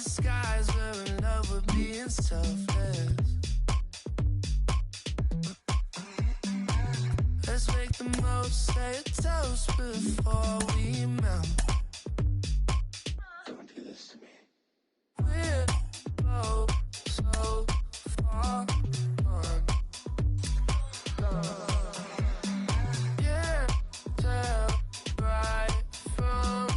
skies where in love would be selfless. Let's make the most, say a toast before we melt. Don't do this to me. We're both so far gone. Yeah, tell right from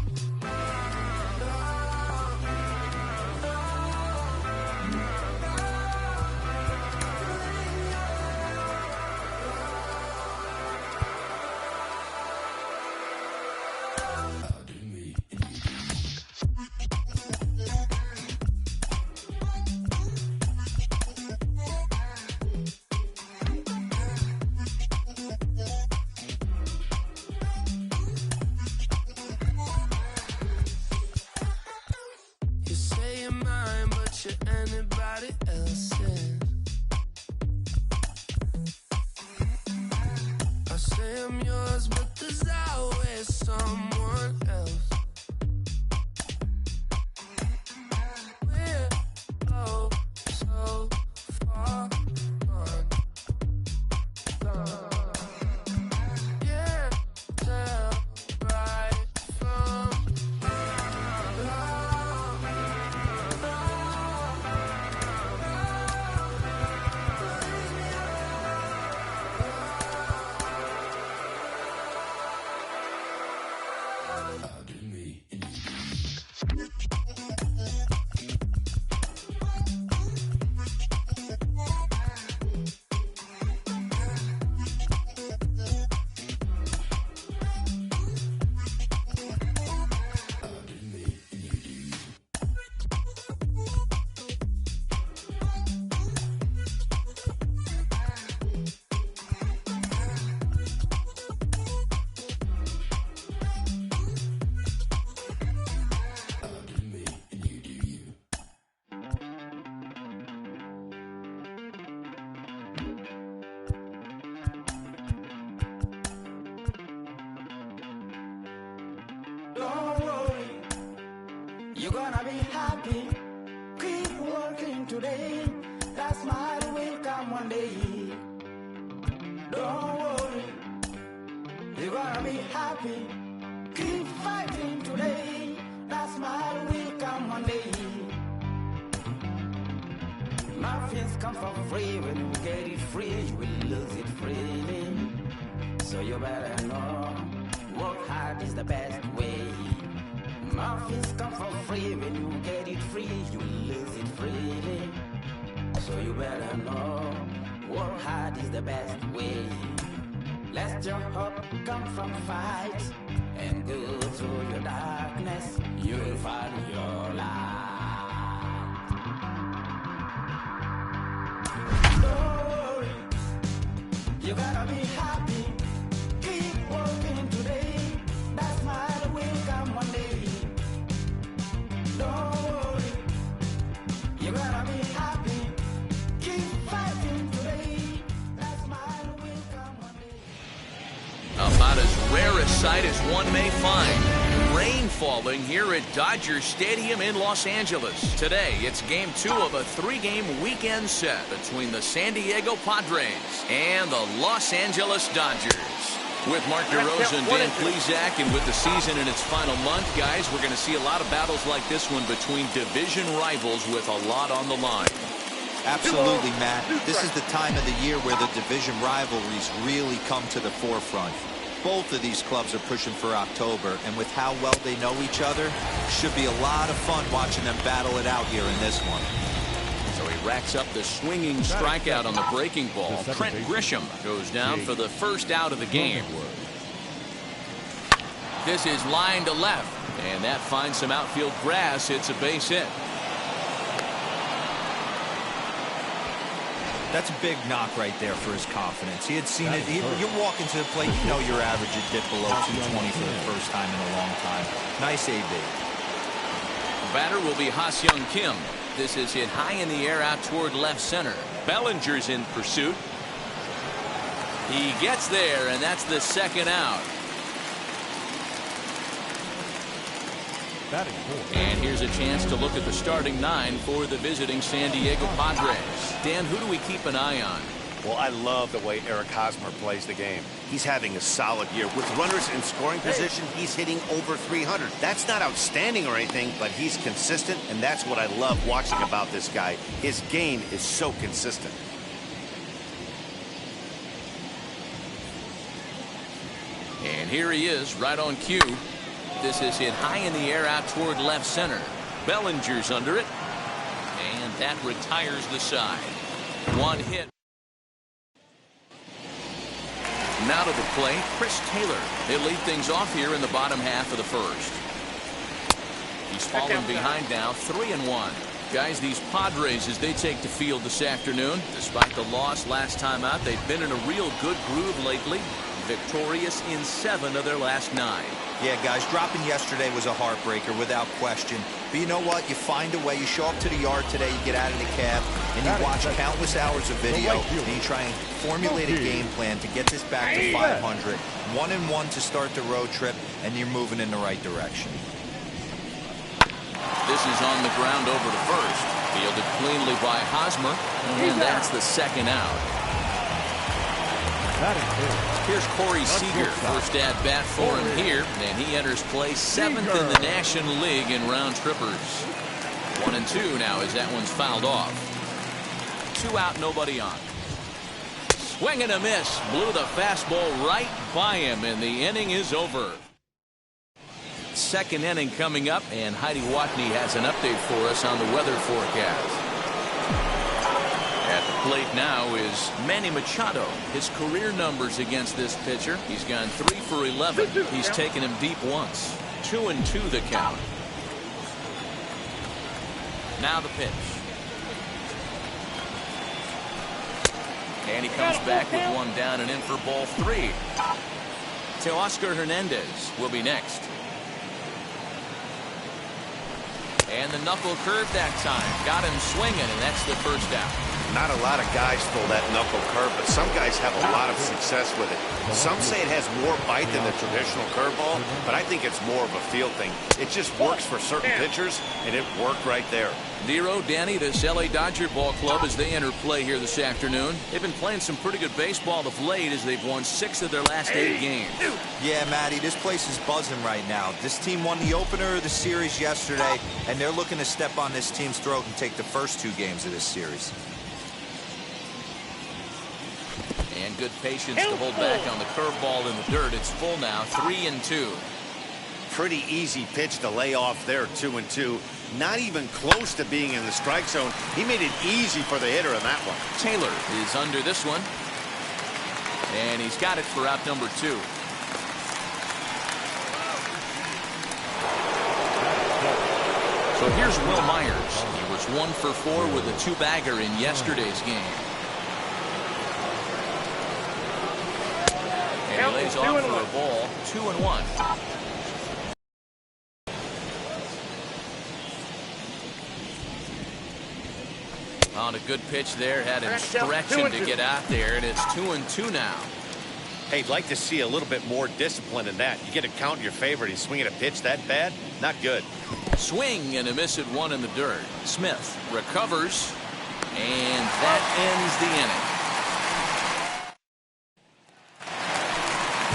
you say you're mine, but you're anybody else's. I say I'm yours, but there's always someone else. We're both so far gone. Yeah, tell right from Don't worry, you're gonna be happy. Keep working today. That smile will come one day. Don't worry, you're gonna be happy. Keep fighting today. That smile will come one day. Muffins come for free. When you get it free, you will lose it freely. So you better know, work hard is the best way. Muffins come for free. When you get it free, you lose it freely. So you better know, work hard is the best way. Let your hope come from fight and go through your darkness. You will find your light. Don't worry, you gotta be happy. Keep working today. That smile will come one day. Don't worry, you gotta be happy. Keep fighting today. That smile will come one day. About as rare a sight as one may find. Rain falling here at Dodger Stadium in Los Angeles. Today, it's game 2 of a 3-game weekend set between the San Diego Padres and the Los Angeles Dodgers. With Mark DeRosa and Dan Plesac, and with the season in its final month, guys, we're going to see a lot of battles like this one between division rivals with a lot on the line. Absolutely, Matt. This is the time of the year where the division rivalries really come to the forefront. Both of these clubs are pushing for October, and with how well they know each other, should be a lot of fun watching them battle it out here in this one. So he racks up the swinging strikeout on the breaking ball. Trent Grisham goes down for the first out of the game. This is line to left, and that finds some outfield grass. It's a base hit. That's a big knock right there for his confidence. He had seen it. You're walking to the plate, you know your average would dip below 220 for the first time in a long time. Nice AB. Batter will be Ha-Seong Kim. This is hit high in the air out toward left center. Bellinger's in pursuit. He gets there, and that's the second out. And here's a chance to look at the starting 9 for the visiting San Diego Padres. Dan, who do we keep an eye on? Well, I love the way Eric Hosmer plays the game. He's having a solid year. With runners in scoring position, he's hitting over 300. That's not outstanding or anything, but he's consistent, and that's what I love watching about this guy. His game is so consistent. And here he is, right on cue. This is hit high in the air out toward left center. Bellinger's under it, and that retires the side. One hit. Now to the plate, Chris Taylor. They lead things off here in the bottom half of the first. He's fallen behind now, 3-1. Guys, these Padres, as they take the field this afternoon, despite the loss last time out, they've been in a real good groove lately. Victorious in 7 of their last 9. Yeah, guys, dropping yesterday was a heartbreaker without question. But you know what? You find a way. You show up to the yard today, you get out of the cab, and you watch countless hours of video, and you try and formulate a game plan to get this back to 500. 1-1 to start the road trip, and you're moving in the right direction. This is on the ground over to first. Fielded cleanly by Hosmer, and that's the second out. Here's Corey Seager, first at bat for him here, and he enters play 7th in the National League in round trippers. 1-2 now as that one's fouled off. 2 out, nobody on. Swing and a miss, blew the fastball right by him, and the inning is over. Second inning coming up, and Heidi Watney has an update for us on the weather forecast. At the plate now is Manny Machado. His career numbers against this pitcher. He's gone 3 for 11. He's taken him deep once. 2-2 the count. Now the pitch. And he comes back with one down and in for ball 3. Teoscar Hernandez will be next. And the knuckle curve that time. Got him swinging, and that's the first out. Not a lot of guys throw that knuckle curve, but some guys have a lot of success with it. Some say it has more bite than the traditional curveball, but I think it's more of a feel thing. It just works for certain pitchers, and it worked right there. Nero, Danny, this LA Dodger ball club as they enter play here this afternoon. They've been playing some pretty good baseball of late as they've won 6 of their last 8 games. Yeah, Matty, this place is buzzing right now. This team won the opener of the series yesterday, and they're looking to step on this team's throat and take the first 2 games of this series. And good patience to hold back on the curveball in the dirt. It's full now, 3-2. Pretty easy pitch to lay off there, 2-2. Not even close to being in the strike zone. He made it easy for the hitter in that one. Taylor is under this one. And he's got it for out number 2. So here's Will Myers. He was 1 for 4 with a 2-bagger in yesterday's game. And he lays off for a ball, 2-1. On a good pitch there, had him stretching to get out there, and it's 2-2 now. Hey, I'd like to see a little bit more discipline in that. You get a count in your favor, and he's swinging a pitch that bad? Not good. Swing and a miss at 1 in the dirt. Smith recovers, and that ends the inning.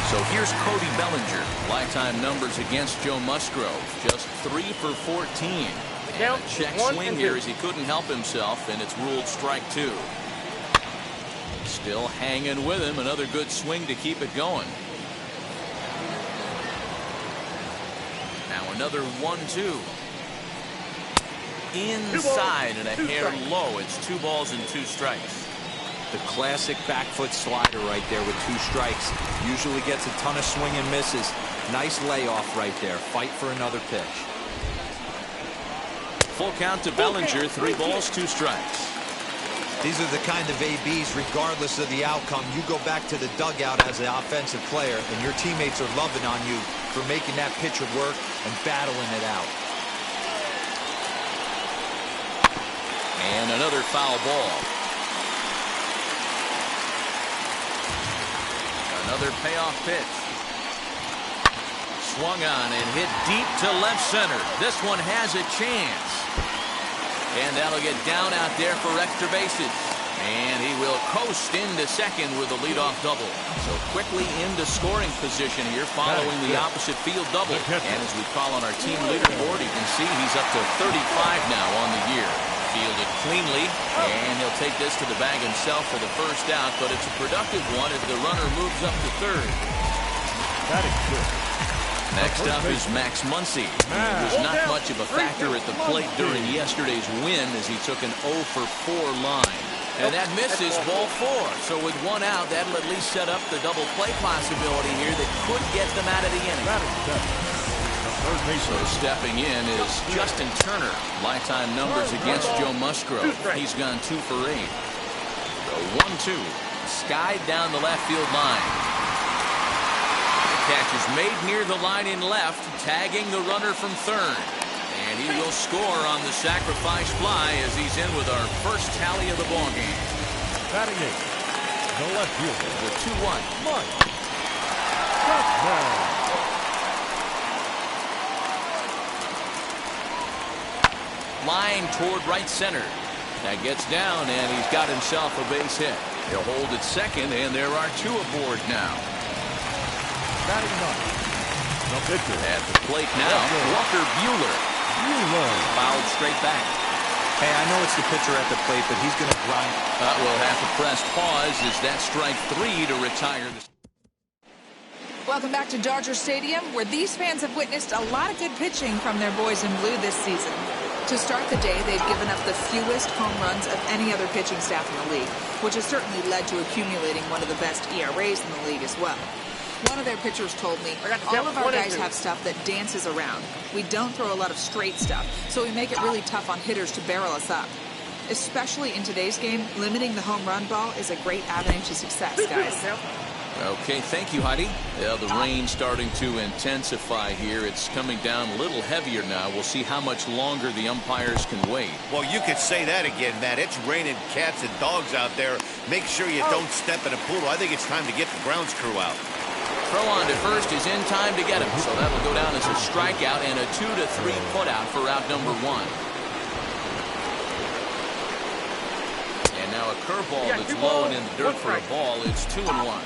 So here's Cody Bellinger. Lifetime numbers against Joe Musgrove. Just 3 for 14. And a check swing here as he couldn't help himself, and it's ruled strike 2. Still hanging with him. Another good swing to keep it going. Now another 1-2. Inside and a hair low. It's 2 balls and 2 strikes. The classic back foot slider right there with 2 strikes. Usually gets a ton of swing and misses. Nice layoff right there. Fight for another pitch. Full count to Bellinger. 3 balls, 2 strikes. These are the kind of ABs, regardless of the outcome. You go back to the dugout as an offensive player, and your teammates are loving on you for making that pitcher work and battling it out. And another foul ball. Another payoff pitch. swung on and hit deep to left center. This one has a chance. And that'll get down out there for extra bases. And he will coast into second with a leadoff double. So quickly into scoring position here following the opposite field double. And as we call on our team leaderboard, you can see he's up to 35 now on the year. Fielded cleanly, and he'll take this to the bag himself for the first out, but it's a productive one as the runner moves up to third. That is good. Next up is Max Muncy. He was not much of a factor at the plate during yesterday's win as he took an 0 for 4 line. And that misses ball 4. So with one out, that'll at least set up the double play possibility here that could get them out of the inning. So stepping in is Justin Turner. Lifetime numbers against Joe Musgrove. He's gone 2 for 8. So 1-2. Skied down the left field line. The catch is made near the line in left, tagging the runner from third. And he will score on the sacrifice fly as he's in with our first tally of the ballgame. Batting eighth, the left fielder, The 2-1. Mike Chapman. Line toward right center. That gets down, and he's got himself a base hit. He'll hold at second, and there are 2 aboard now. Batting ninth, the pitcher. At the plate now, Walker Buehler. Fouled straight back. Hey, I know it's the pitcher at the plate, but he's going to grind. We'll have to press pause as that strike 3 to retire this. Welcome back to Dodger Stadium, where these fans have witnessed a lot of good pitching from their boys in blue this season. To start the day, they've given up the fewest home runs of any other pitching staff in the league, which has certainly led to accumulating one of the best ERAs in the league as well. One of their pitchers told me, all of our guys have stuff that dances around. We don't throw a lot of straight stuff, so we make it really tough on hitters to barrel us up. Especially in today's game, limiting the home run ball is a great avenue to success, guys. Okay, thank you, Heidi. The rain starting to intensify here. It's coming down a little heavier now. We'll see how much longer the umpires can wait. Well, you could say that again, Matt. It's raining cats and dogs out there. Make sure you don't step in a poodle. I think it's time to get the grounds crew out. Throw on to first is in time to get him, so that'll go down as a strikeout and a 2-3 putout for out number 1. And now a curveball that's low and in the dirt for a ball. It's 2-1.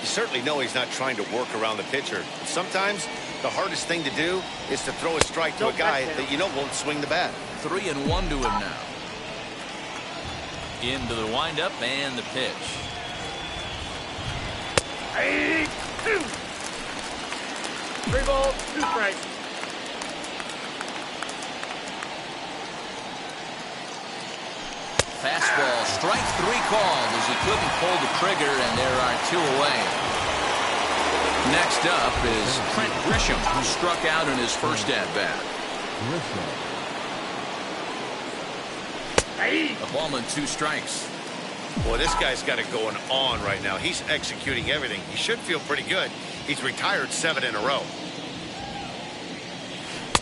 You certainly know he's not trying to work around the pitcher. Sometimes the hardest thing to do is to throw a strike to a guy that you know won't swing the bat. 3-1 to him now. Into the windup and the pitch. 3 balls, 2 strikes. Fastball, strike 3 called as he couldn't pull the trigger, and there are 2 away. Next up is Trent Grisham, who struck out in his first at-bat. A ball and 2 strikes. Boy, this guy's got it going on right now. He's executing everything. He should feel pretty good. He's retired 7 in a row.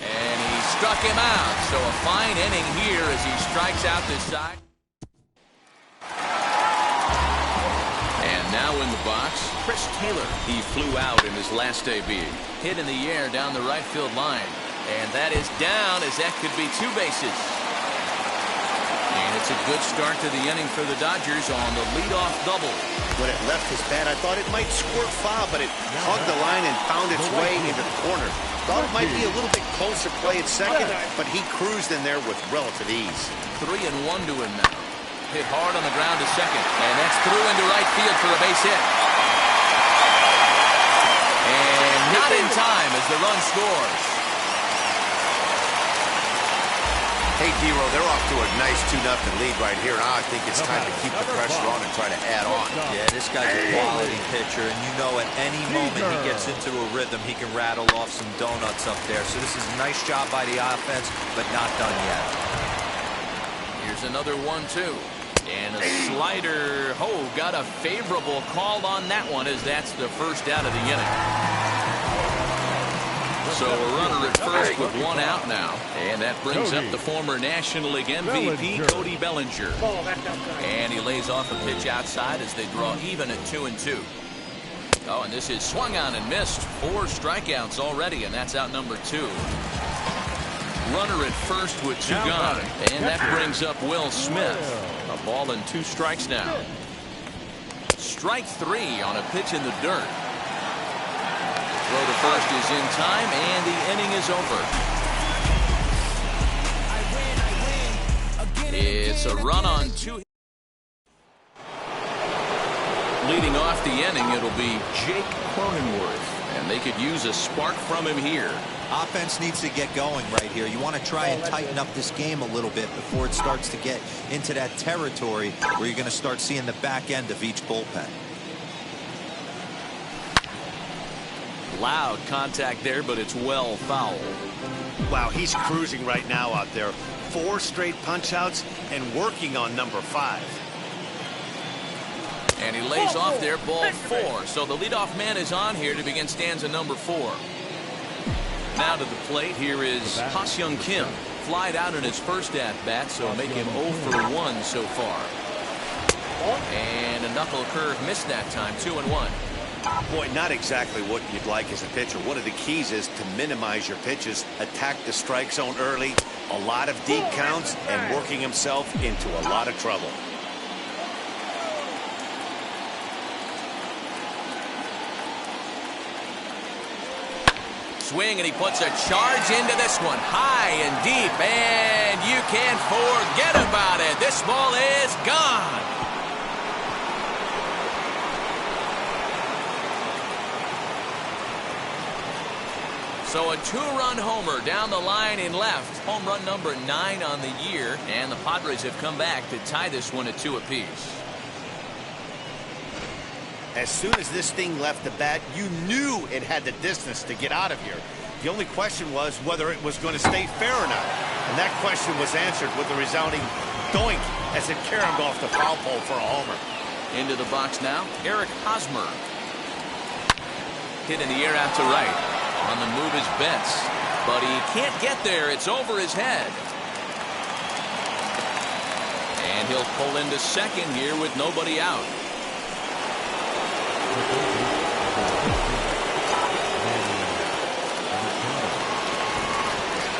And he struck him out. So a fine inning here as he strikes out this side. And now in the box, Chris Taylor. He flew out in his last debut. Hit in the air down the right field line. And that is down as that could be 2 bases. And it's a good start to the inning for the Dodgers on the leadoff double. When it left his bat, I thought it might squirt foul, but it hugged the line and found its way into the corner. Thought it might be a little bit closer play at second, but he cruised in there with relative ease. 3-1 to him now. Hit hard on the ground to second, and that's through into right field for a base hit. And not in time as the run scores. Hey, D-Row, they're off to a nice 2-0 lead right here. Now I think it's time to keep the pressure on and try to add on. Yeah, this guy's a quality pitcher, and you know at any moment he gets into a rhythm, he can rattle off some donuts up there. So this is a nice job by the offense, but not done yet. Here's another 1-2. And a slider. Oh, got a favorable call on that one as that's the first out of the inning. So a runner at first with 1 out now. And that brings up the former National League MVP, Cody Bellinger. And he lays off a pitch outside as they draw even at 2-2. Oh, and this is swung on and missed. 4 strikeouts already, and that's out number 2. Runner at first with 2 gone, and that brings up Will Smith. A ball and 2 strikes now. Strike 3 on a pitch in the dirt. Throw to first is in time, and the inning is over. It's a run on 2. Leading off the inning, it'll be Jake Cronenworth, and they could use a spark from him here. Offense needs to get going right here. You want to try and tighten up this game a little bit before it starts to get into that territory where you're going to start seeing the back end of each bullpen. Loud contact there, but it's well foul. Wow, he's cruising right now out there. 4 straight punch-outs and working on number 5. And he lays off there, ball 4. So the leadoff man is on here to begin stanza number 4. Now to the plate, here is Ha-Seong Kim. Flied out in his first at-bat, so make him 0 for 1 so far. And a knuckle curve missed that time, 2-1. Boy, not exactly what you'd like as a pitcher. One of the keys is to minimize your pitches, attack the strike zone early, a lot of deep counts, and working himself into a lot of trouble. Swing, and he puts a charge into this one, high and deep, and you can't forget about it. This ball is gone. So a 2-run homer down the line in left. Home run number 9 on the year, and the Padres have come back to tie this one at 2 apiece. As soon as this thing left the bat, you knew it had the distance to get out of here. The only question was whether it was going to stay fair or not. And that question was answered with a resounding doink as it caromed off the foul pole for a homer. Into the box now, Eric Hosmer. Hit in the air out to right. On the move is Betts, but he can't get there. It's over his head. And he'll pull into second here with nobody out.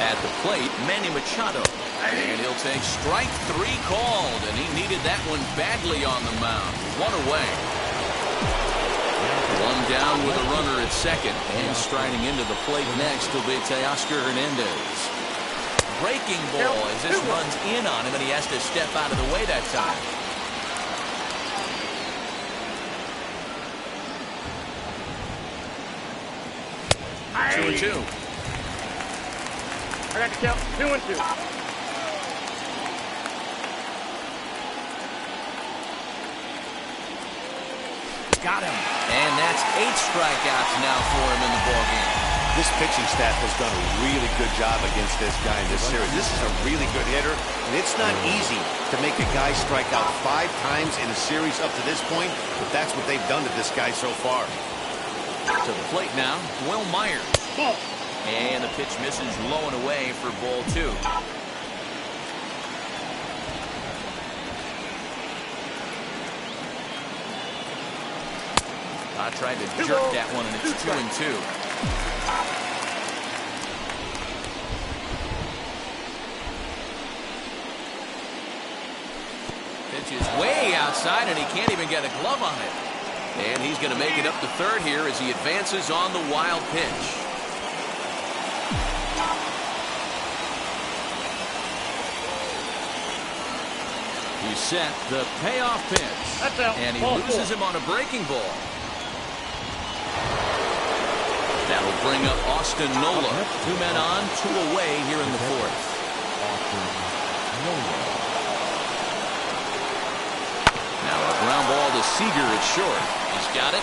At the plate, Manny Machado. And he'll take strike 3 called, and he needed that one badly on the mound. 1 away. 1 down with a runner at second, and striding into the plate next will be Teoscar Hernandez. Breaking ball as this runs in on him, and he has to step out of the way that time. Hey. 2-2. I got to count 2-2. Got him. And that's 8 strikeouts now for him in the ballgame. This pitching staff has done a really good job against this guy in this series. This is a really good hitter, and it's not easy to make a guy strike out 5 times in a series up to this point, but that's what they've done to this guy so far. To the plate now, Will Myers. Ball. And the pitch misses low and away for ball 2. I tried to jerk that one, and it's 2-2. Pitch is way outside, and he can't even get a glove on it. And he's going to make it up to third here as he advances on the wild pitch. He's set the payoff pitch. And he loses him on a breaking ball. That'll bring up Austin Nola. 2 men on, 2 away here in the 4th. Now a ground ball to Seager at short. He's got it.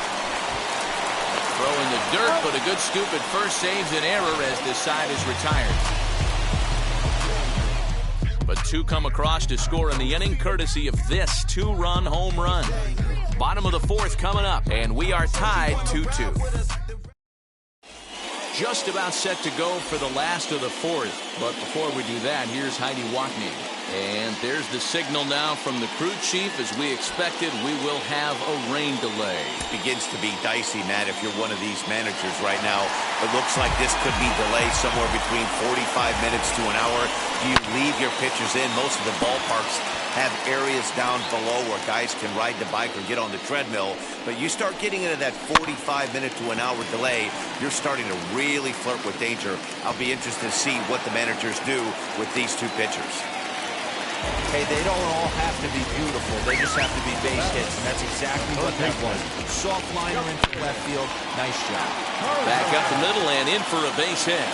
Throw in the dirt, but a good scoop at first saves an error as this side is retired. But 2 come across to score in the inning, courtesy of this 2-run home run. Bottom of the 4th coming up, and we are tied 2-2. Just about set to go for the last of the 4th. But before we do that, here's Heidi Watney. And there's the signal now from the crew chief. As we expected, we will have a rain delay. Begins to be dicey, Matt, if you're one of these managers right now. It looks like this could be delayed somewhere between 45 minutes to an hour. Do you leave your pitchers in? Most of the ballparks have areas down below where guys can ride the bike or get on the treadmill. But you start getting into that 45-minute to an hour delay, you're starting to really flirt with danger. I'll be interested to see what the managers do with these two pitchers. Hey, they don't all have to be beautiful. They just have to be base hits, and that's exactly what that was. Soft liner into left field. Nice job. Back up the middle and in for a base hit.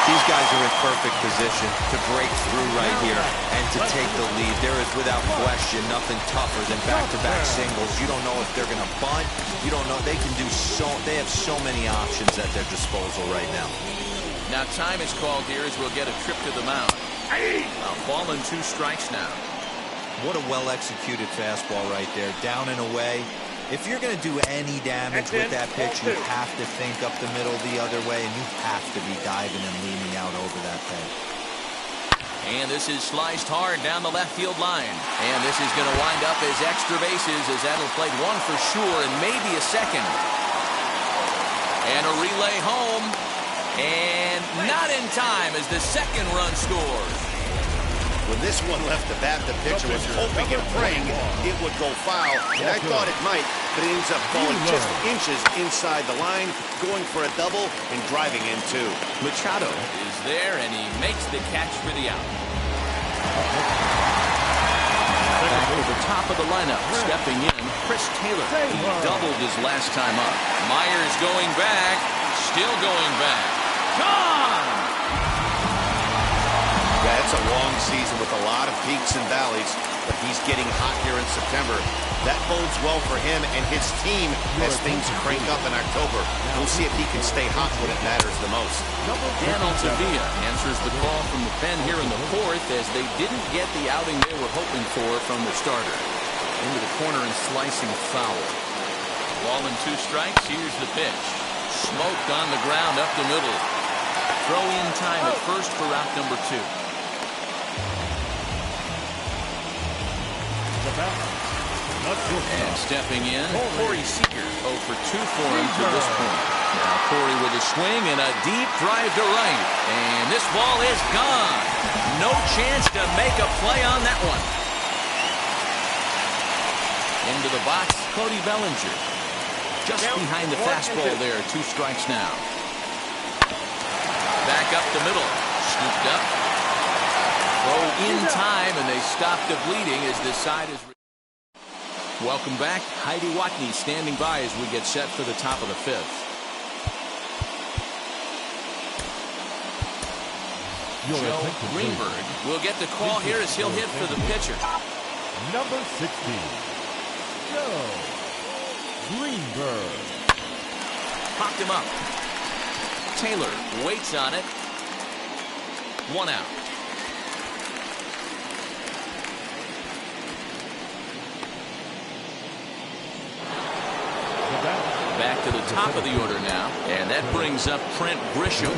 These guys are in perfect position to break through right here and to take the lead. There is, without question, nothing tougher than back-to-back singles. You don't know if they're going to bunt. You don't know. They can do so. They have so many options at their disposal right now. Now time is called here as we'll get a trip to the mound. A ball and 2 strikes now. What a well-executed fastball right there. Down and away. If you're going to do any damage with that pitch, you have to think up the middle the other way, and you have to be diving and leaning out over that thing. And this is sliced hard down the left field line. And this is going to wind up as extra bases, as that'll play 1 for sure and maybe a second. And a relay home. And not in time as the second run scores. When this one left the bat, the pitcher was hoping and praying it would go foul, and I thought it might, but it ends up falling just inches inside the line, going for a double and driving in 2. Machado is there, and he makes the catch for the out. Back to the top of the lineup, stepping in, Chris Taylor. He doubled his last time up. Myers going back, still going back. Gone! Yeah, it's a long season with a lot of peaks and valleys, but he's getting hot here in September. That bodes well for him and his team as things crank up in October. We'll see if he can stay hot when it matters the most. Dan Altavilla answers the call from the pen here in the 4th as they didn't get the outing they were hoping for from the starter. Into the corner and slicing foul. Ball and 2 strikes. Here's the pitch. Smoked on the ground up the middle. Throw in time at first for out number 2. And stepping in, Corey Seager, 0 for 2 for him to this point. Now Corey with a swing and a deep drive to right. And this ball is gone. No chance to make a play on that one. Into the box, Cody Bellinger. Just behind the fastball there, 2 strikes now. Back up the middle, scooped up. Throw in time, and they stop the bleeding as this side is. Welcome back. Heidi Watney standing by as we get set for the top of the 5th. Joe Greenberg will get the call here as he'll hit for the pitcher. Number 16, Joe Greenberg. Popped him up. Taylor waits on it. 1 out. Back to the top of the order now, and that brings up Trent Grisham.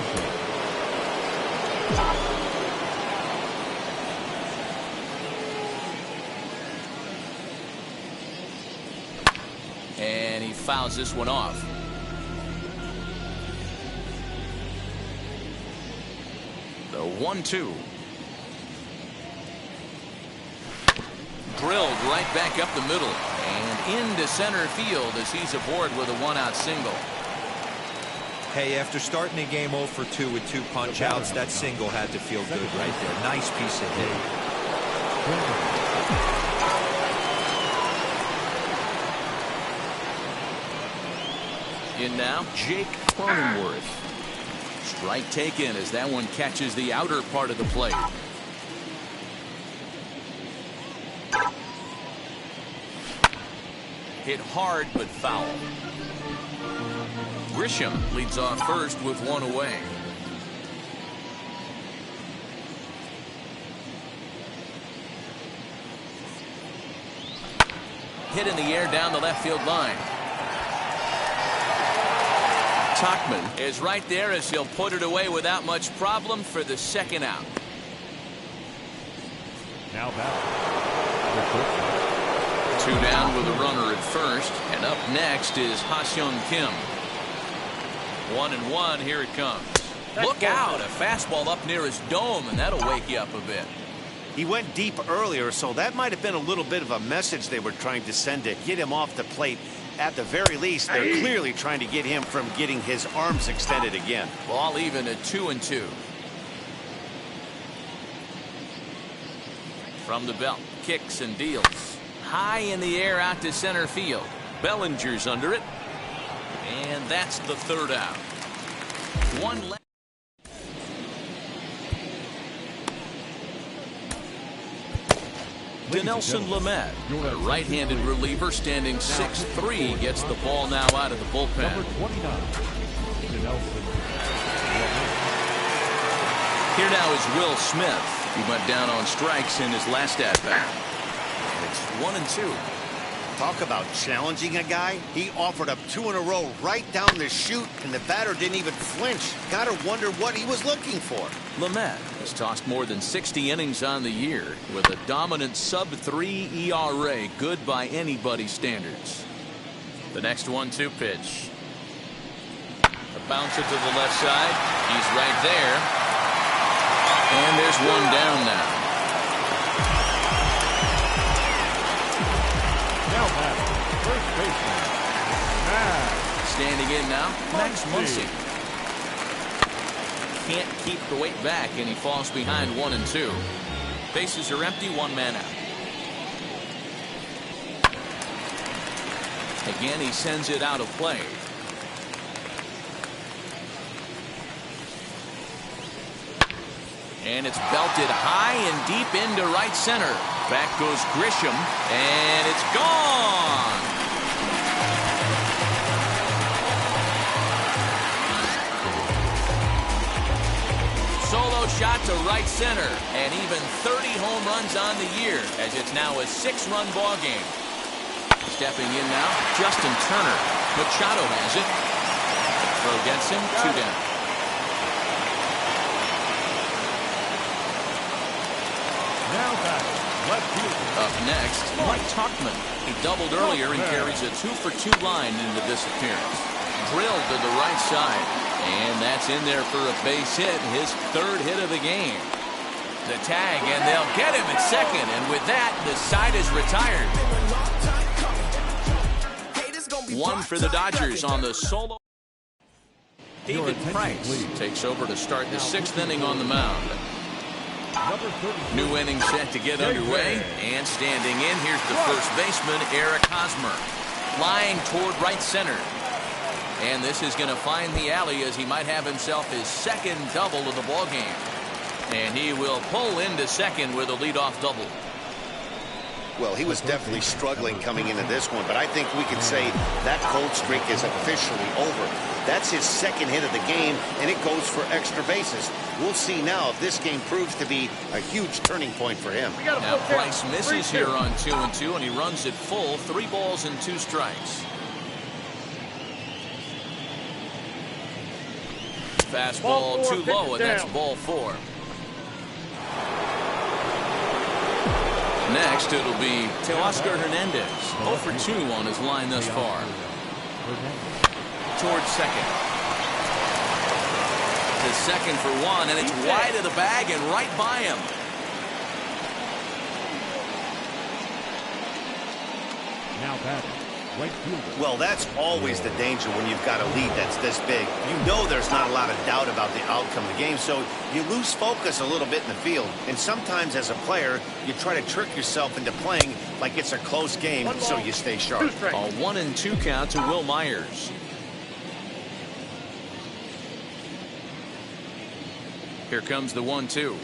And he fouls this one off. The 1-2. Drilled right back up the middle and into center field as he's aboard with a 1-out single. Hey, after starting the game 0 for 2 with 2 punch-outs, that single had to feel good right there. Nice piece of hit. In now, Jake Cronenworth. Strike taken as that one catches the outer part of the plate. Hit hard but foul. Grisham leads off first with 1 away. Hit in the air down the left field line. Tauchman is right there as he'll put it away without much problem for the second out. Now back. 2 down with a runner at first, and up next is Ha-Seong Kim. 1-1, here it comes. Look out, a fastball up near his dome, and that'll wake you up a bit. He went deep earlier, so that might have been a little bit of a message they were trying to send to get him off the plate. At the very least, they're clearly trying to get him from getting his arms extended again. Ball even at 2-2. From the belt, kicks and deals. High in the air out to center field. Bellinger's under it. And that's the third out. One left. Dinelson Lamet, a right-handed reliever standing 6'3", gets the ball now out of the bullpen. Number 29, Dinelson Lamet. Here now is Will Smith. He went down on strikes in his last at-bat. And it's 1-2. Talk about challenging a guy. He offered up 2 in a row right down the chute, and the batter didn't even flinch. Gotta wonder what he was looking for. Lamet has tossed more than 60 innings on the year with a dominant sub-3 ERA, good by anybody's standards. The next 1-2 pitch. A bouncer to the left side. He's right there. And there's one down now. Now back. First baseman, Max. Standing in now, Max Muncy. Can't keep the weight back, and he falls behind 1-2. Bases are empty, 1 man out. Again, he sends it out of play. And it's belted high and deep into right center. Back goes Grisham, and it's gone. Solo shot to right center, and even 30 home runs on the year, as it's now a 6-run ball game. Stepping in now, Justin Turner. Machado has it. Throw gets him, 2 down. Now back. Left field. Up next, Mike Tauchman. He doubled earlier and carries a 2-for-2 line into this appearance. Drilled to the right side. And that's in there for a base hit, his 3rd hit of the game. The tag, and they'll get him at second. And with that, the side is retired. 1 for the Dodgers on the solo. David Price takes over to start the 6th inning on the mound. New inning set to get underway, and standing in, here's the first baseman, Eric Hosmer, flying toward right center. And this is going to find the alley as he might have himself his 2nd double of the ball game. And he will pull into second with a leadoff double. Well, he was definitely struggling coming into this one, but I think we can say that cold streak is officially over. That's his 2nd hit of the game, and it goes for extra bases. We'll see now if this game proves to be a huge turning point for him. Now Price misses here on 2-2, and he runs it full, 3 balls and 2 strikes. Fastball too low, and that's ball 4. Next, it'll be Teoscar Hernandez, 0 for 2 on his line thus far. Towards second. To second for 1, and it's wide of the bag and right by him. Now back. Right fielder. Well, that's always the danger when you've got a lead that's this big. You know there's not a lot of doubt about the outcome of the game, so you lose focus a little bit in the field. And sometimes as a player, you try to trick yourself into playing like it's a close game so you stay sharp. A 1-2 count to Will Myers. Here comes the 1-2.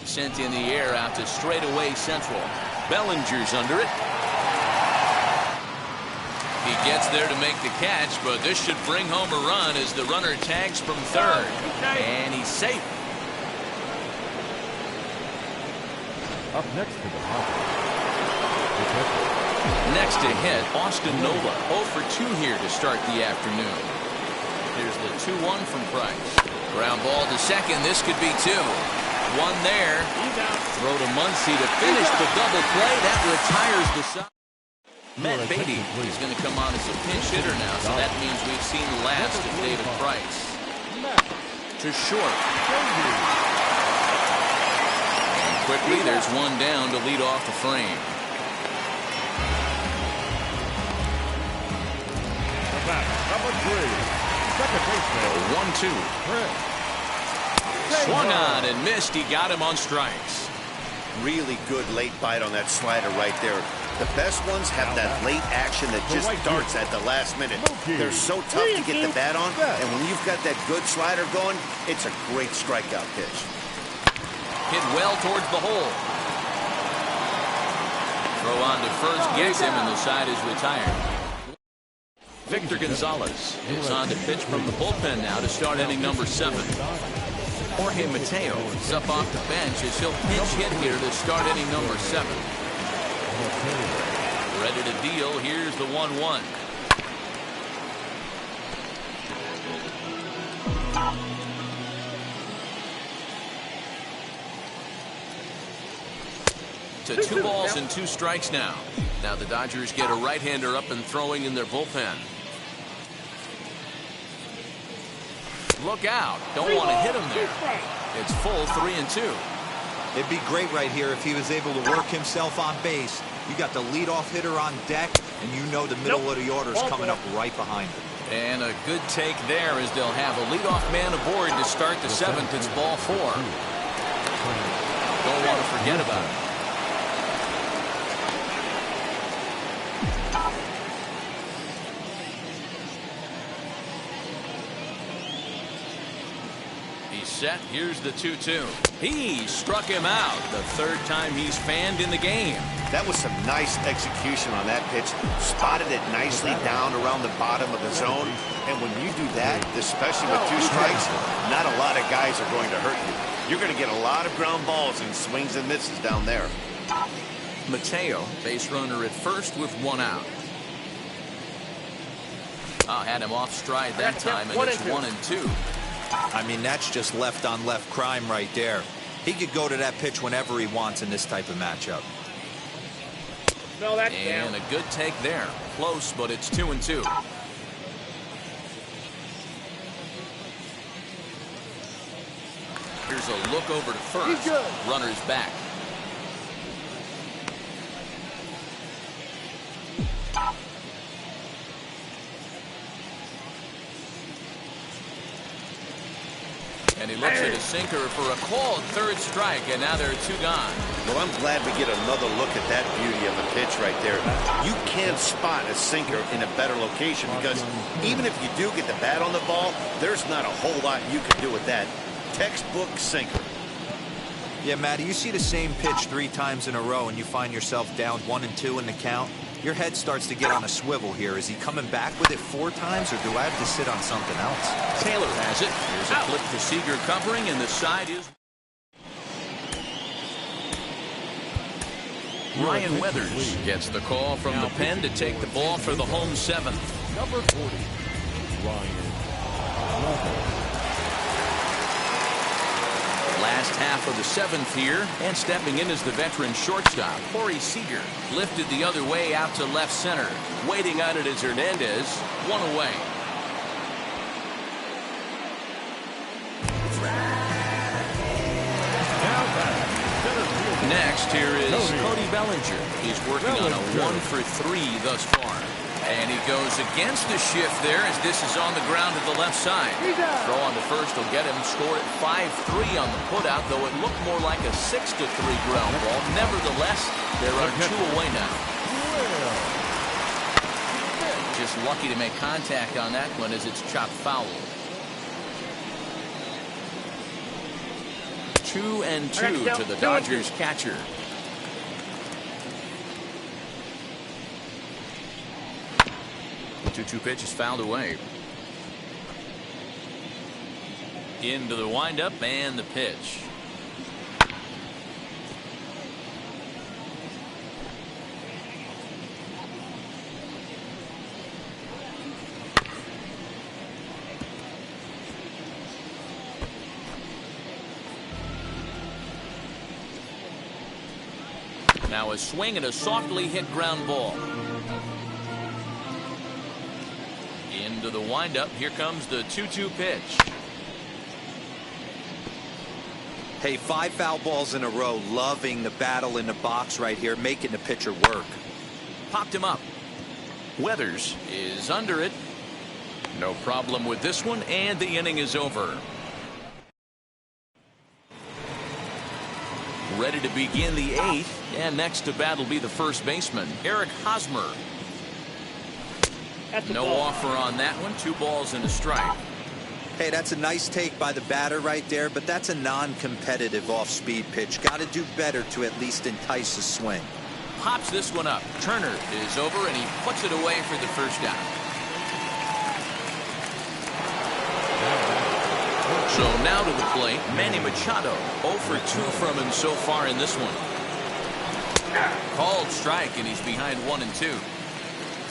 Sent in the air out to straightaway central. Bellinger's under it. He gets there to make the catch, but this should bring home a run as the runner tags from third. And he's safe. Up next to the Padres, the pitcher. Next to hit, Austin Nola 0 for 2 here to start the afternoon. Here's the 2-1 from Price. Ground ball to second. This could be 2. 1 there. Throw to Muncy to finish the double play. That retires the side. Matt Beatty is going to come on as a pinch hitter now, so that means we've seen the last of David Price. To short. And quickly, there's 1 down to lead off the frame. The batter, number 3. Second baseman. 1-2. Swung on and missed. He got him on strikes. Really good late bite on that slider right there. The best ones have that late action that just darts at the last minute. They're so tough to get the bat on, and when you've got that good slider going, it's a great strikeout pitch. Hit well towards the hole. Throw on to first gets him, and the side is retired. Victor Gonzalez is on to pitch from the bullpen now to start inning number 7. Jorge Mateo is up off the bench as he'll pinch hit here to start inning number 7. Ready to deal. Here's the 1-1. To 2 balls and 2 strikes now. Now the Dodgers get a right-hander up and throwing in their bullpen. Look out. Don't want to hit him there. It's full 3-2. It'd be great right here if he was able to work himself on base. You got the leadoff hitter on deck, and you know the middle of the order is coming up right behind him. And a good take there as they'll have a leadoff man aboard to start the 7th. It's ball 4. Don't want to forget about it. Set. Here's the 2-2. He struck him out. The 3rd time he's fanned in the game. That was some nice execution on that pitch. Spotted it nicely down around the bottom of the zone. And when you do that, especially with 2 strikes, not a lot of guys are going to hurt you. You're going to get a lot of ground balls and swings and misses down there. Mateo, base runner at first with 1 out. Had him off stride that time, and it's 1-2. I mean, that's just left-on-left crime right there. He could go to that pitch whenever he wants in this type of matchup. And a good take there. Close, but it's 2-2. Here's a look over to first. Runner's back. And he looks at his sinker for a called 3rd strike, and now there are 2 gone. Well, I'm glad we get another look at that beauty of a pitch right there. You can't spot a sinker in a better location because even if you do get the bat on the ball, there's not a whole lot you can do with that. Textbook sinker. Yeah, Matty, you see the same pitch 3 times in a row and you find yourself down 1-2 in the count. Your head starts to get on a swivel here. Is he coming back with it 4 times, or do I have to sit on something else? Taylor has it. Here's a flip to Seager covering, and the side is... Ryan Weathers gets the call from the pen to take the ball for the home 7th. Number 40, Ryan Weathers. Last half of the 7th here, and stepping in as the veteran shortstop, Corey Seager lifted the other way out to left center. Waiting on it is Hernandez, 1 away. Next, here is Cody Bellinger. He's working on a 1 for 3 thus far. And he goes against the shift there as this is on the ground to the left side. Throw on to first will get him scored at 5-3 on the putout, though it looked more like a 6-3 ground ball. Nevertheless, there are 2 away now. Just lucky to make contact on that one as it's chopped foul. 2-2 to the Dodgers catcher. The 2-2 pitch is fouled away. Into the windup and the pitch. Now a swing and a softly hit ground ball. Into the windup. Here comes the 2-2 pitch. Hey, 5 foul balls in a row. Loving the battle in the box right here, making the pitcher work. Popped him up. Weathers is under it. No problem with this one, and the inning is over. Ready to begin the 8th, and next to bat will be the first baseman, Eric Hosmer. No offer on that one. 2 balls and a strike. Hey, that's a nice take by the batter right there, but that's a non-competitive off-speed pitch. Got to do better to at least entice a swing. Pops this one up. Turner is over, and he puts it away for the first out. So now to the plate, Manny Machado. 0 for 2 from him so far in this one. Called strike, and he's behind 1 and 2.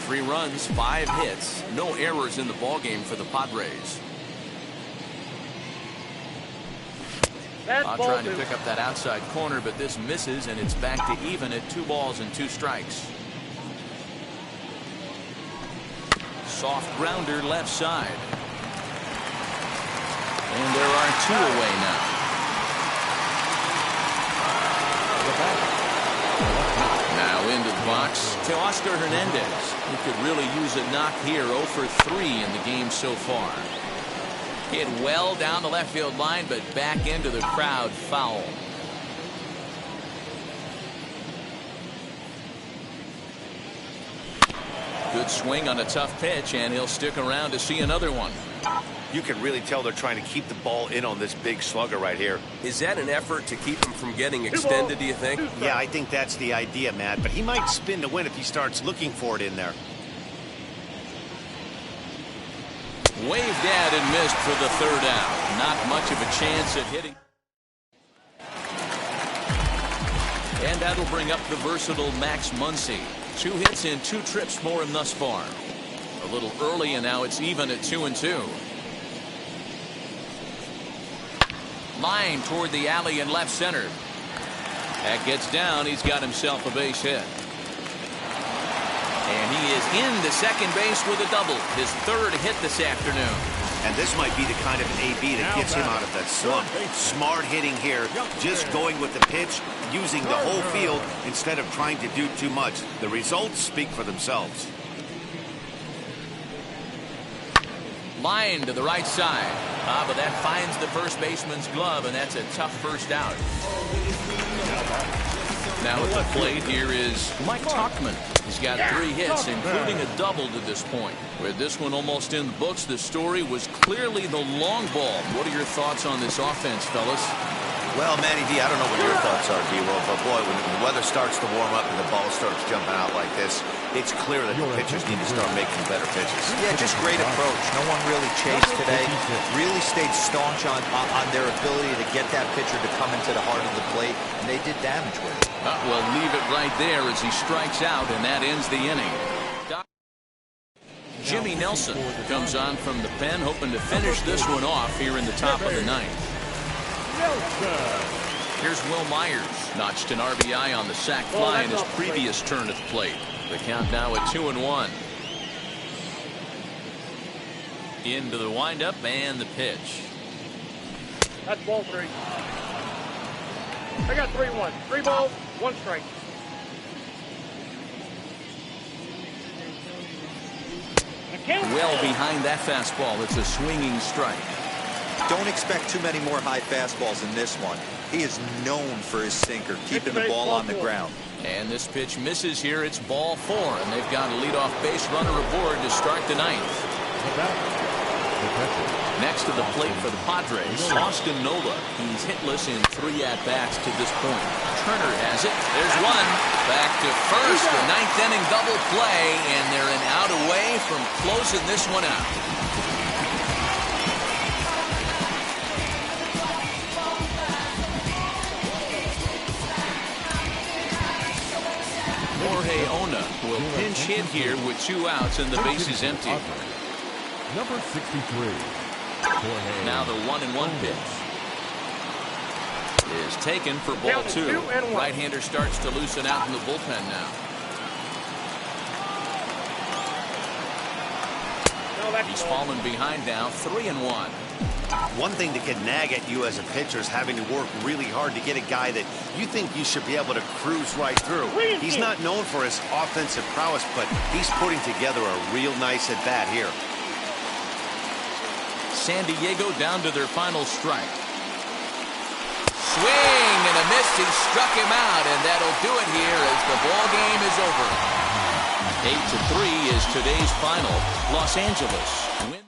3 runs, 5 hits, no errors in the ballgame for the Padres. Trying to pick up that outside corner, but this misses, and it's back to even at 2 balls and 2 strikes. Soft grounder left side. And there are 2 away now. Now into the box to Oscar Hernandez. He could really use a knock here. 0 for 3 in the game so far. Hit well down the left field line, but back into the crowd, foul. Good swing on a tough pitch, and he'll stick around to see another one. You can really tell they're trying to keep the ball in on this big slugger right here. Is that an effort to keep him from getting extended, do you think? Yeah, I think that's the idea, Matt, but he might spin to win if he starts looking for it in there. Waved at and missed for the 3rd out. Not much of a chance at hitting. And that'll bring up the versatile Max Muncy. 2 hits and 2 trips for him thus far. A little early, and now it's even at 2 and 2. Line toward the alley in left center. That gets down. He's got himself a base hit. And he is into second base with a double. His 3rd hit this afternoon. And this might be the kind of AB that gets him out of that slump. Smart hitting here, just going with the pitch, using the whole field instead of trying to do too much. The results speak for themselves. Line to the right side. But that finds the first baseman's glove, and that's a tough first out. Now at the plate here is Mike Tauchman. He's got 3 hits, including a double to this point. With this one almost in the books, the story was clearly the long ball. What are your thoughts on this offense, fellas? Well, Manny D, I don't know what your thoughts are, D-Roll, but boy, when the weather starts to warm up and the ball starts jumping out like this, it's clear that the pitchers need to start making better pitches. Yeah, just great approach. No one really chased today. Really stayed staunch on their ability to get that pitcher to come into the heart of the plate, and they did damage with it. Well, leave it right there as he strikes out, and that ends the inning. Jimmy Nelson comes on from the pen, hoping to finish this one off here in the top of the 9th. Here's Will Myers. Notched an RBI on the sac fly in his previous turn at the plate. The count now at 2 and 1. Into the windup and the pitch. That's ball 3. I got 3-1. 3 balls, 1 strike. Well behind that fastball. It's a swinging strike. Don't expect too many more high fastballs in this one. He is known for his sinker, keeping the ball on the ground. And this pitch misses here. It's ball 4, and they've got a leadoff base runner aboard to start the 9th. Next to the plate for the Padres, Austin Nola. He's hitless in 3 at-bats to this point. Turner has it. There's one. Back to first. The 9th inning double play, and they're an out away from closing this one out. Jorge Ona will pinch hit here with 2 outs and the base is empty. Number 63. Now the 1-1 pitch. is taken for ball 2. Right-hander starts to loosen out in the bullpen now. He's fallen behind now, 3-1. One thing that can nag at you as a pitcher is having to work really hard to get a guy that you think you should be able to cruise right through. He's not known for his offensive prowess, but he's putting together a real nice at-bat here. San Diego down to their final strike. Swing and a miss. He struck him out, and that'll do it here as the ball game is over. 8-3 is today's final. Los Angeles win.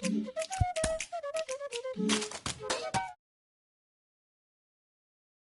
Thank you.